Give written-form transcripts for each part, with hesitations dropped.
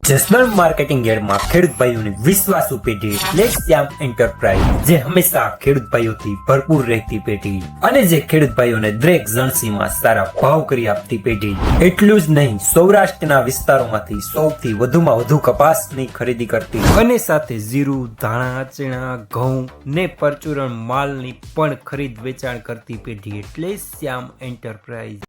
Jasdan marketing યાર્ડમાં ખેડૂત ભાઈઓની વિશ્વાસુ પેઢી એટલે શ્યામ એન્ટરપ્રાઇઝ, જે હંમેશા ખેડૂત ભાઈઓથી ભરપૂર રહેતી પેઢી અને જે ખેડૂત ભાઈઓને દરેક જણસીમાં સારા ભાવ કરી આપતી પેઢી। એટલું જ નહીં, સૌરાષ્ટ્રના વિસ્તારોમાંથી સૌથી વધુમાં વધુ કપાસની ખરીદી કરતી અને સાથે જીરું, ધાણા, ચણા, ઘઉં ને પરચુરણ માલની પણ ખરીદ વેચાણ કરતી પેઢી એટલે શ્યામ એન્ટરપ્રાઇઝ।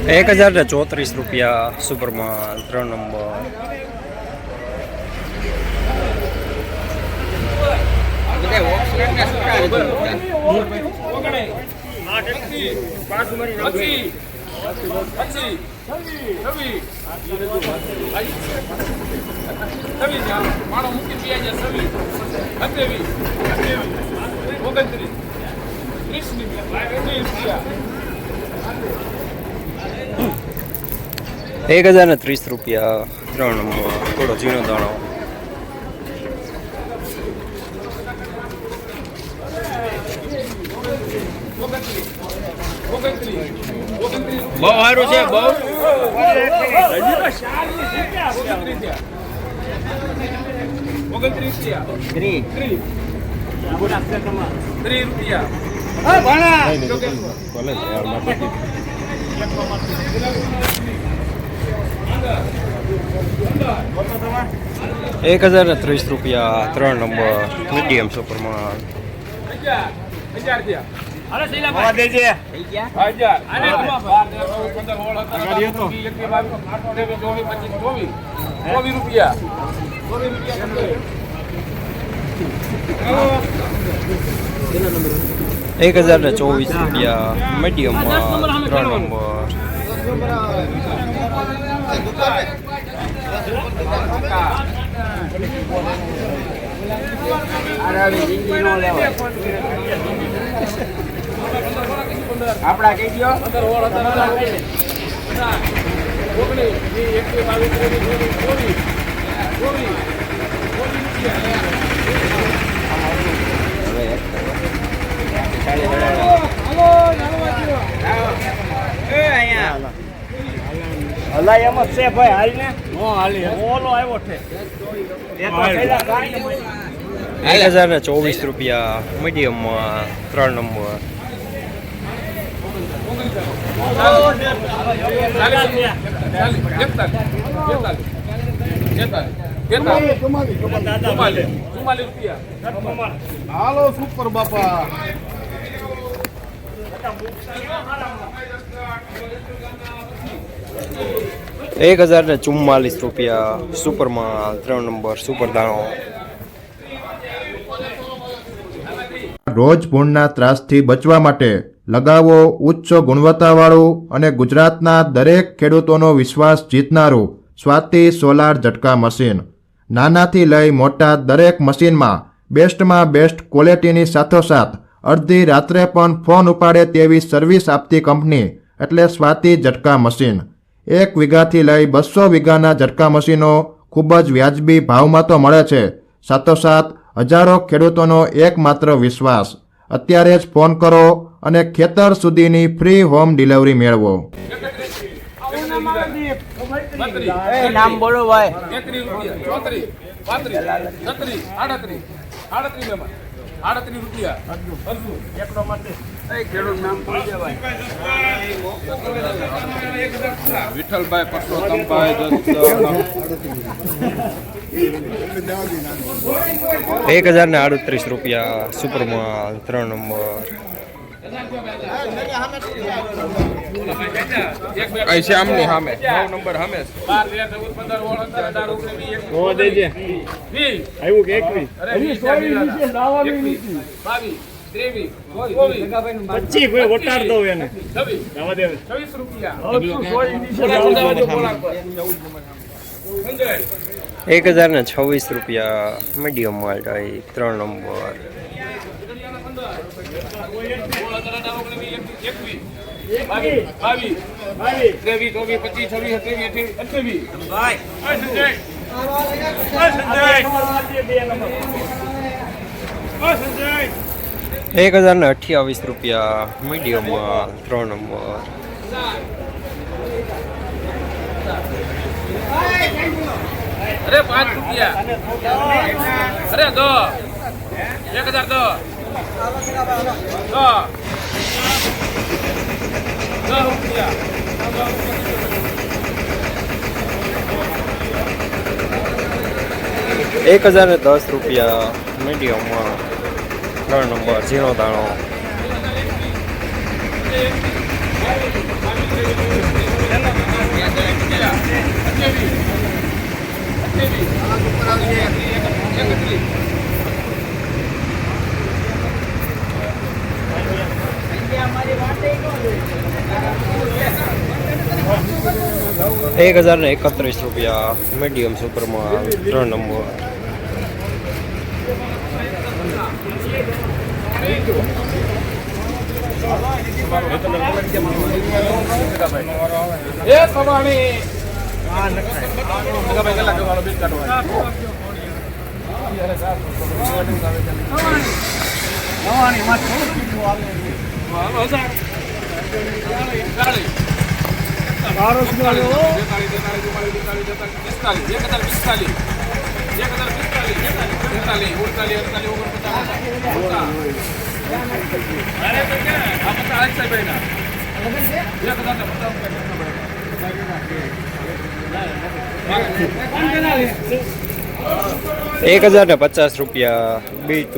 ₹1034 સુપરમાં 3 નંબર। ₹1030 3 નંબર, થોડો ઝીણો દાણો। બહુ સારું છે, બહુ ₹1030 3 નંબર, મીડિયમ સુપરમાં। ₹1024 medium 3 number. આપડા કઈ ગયો હલાય એમ જ છે ભાઈ, હાલ ને ઓલો આવ્યો છે ₹1024 મીડિયમ 3 નંબર। હાલો સુપર બાપા। ₹1044 સુપરમાં 3 નંબર, સુપર દાણો। રોજ ભૂણના ત્રાસથી બચવા માટે લગાવો ઉચ્ચ ગુણવત્તાવાળું અને ગુજરાતના દરેક ખેડૂતોનો વિશ્વાસ જીતનારું સ્વાતિ સોલાર ઝટકા મશીન। નાનાથી લઈ મોટા દરેક મશીનમાં બેસ્ટમાં બેસ્ટ ક્વોલિટીની સાથોસાથ અડધી રાત્રે પણ ફોન ઉપાડે તેવી સર્વિસ આપતી કંપની એટલે સ્વાતિ ઝટકા મશીન। 1 વીઘાથી લઈ 200 વીઘાના ઝટકા મશીનો ખૂબ જ વ્યાજબી ભાવમાં તો મળે છે, સાથોસાથ હજારો ખેડૂતોનો એકમાત્ર વિશ્વાસ। અત્યારે જ ફોન કરો અને ખેતર સુધીની ફ્રી હોમ ડિલિવરી મેળવો। નામ બોલો ભાઈ। વિઠ્ઠલભાઈ પરસોત્તમભાઈ ₹1038 સુપરમાં 3 નંબર। શ્યામની સામે 9 નંબર સામે આવ્યું કે 21 વટાર દો એને ₹1026 મીડિયમ માલ 3 નંબર। 22 23 24 25 26 27 28 ₹1028 medium 3 number. अरे 5 रुपया अरे 2 1002 2 रुपया ₹1010 મીડિયમ 3 નંબર ઝીરો દાણો. ₹1031 મીડિયમ સુપરમાં 3 નંબર. ए सवाणी लगा भाई लगा वाला बीच काटवा નવાની માં થોડું કીધું આવે हां सर गाड़ी મારો સુધારો 1050 B2.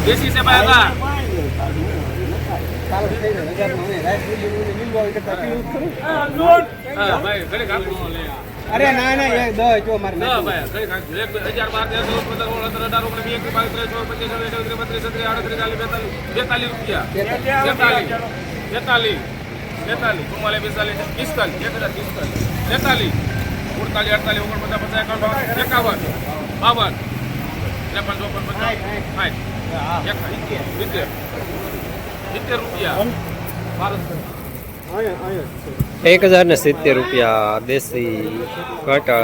देसी से पाया हां भाई खड़े खा ले અરે ના ના એ દો જો મારે ના ભાઈ ખડે ખા 1000 12 13 14 15 16 17 18 19 20 22 23 24 25 26 27 28 39 40 42 43 રૂપિયા 43 44 45 43 48 રૂપિયા ₹1070 દેશી ઘાટા.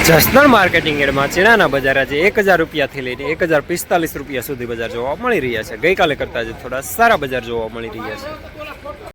જસદણ માર્કેટિંગ યાર્ડમાં ચીણાના બજાર આજે ₹1000 થી લઈને ₹1045 સુધી બજાર જોવા મળી રહ્યા છે. ગઈકાલે કરતાં આજે થોડા સારા બજાર જોવા મળી રહ્યા છે.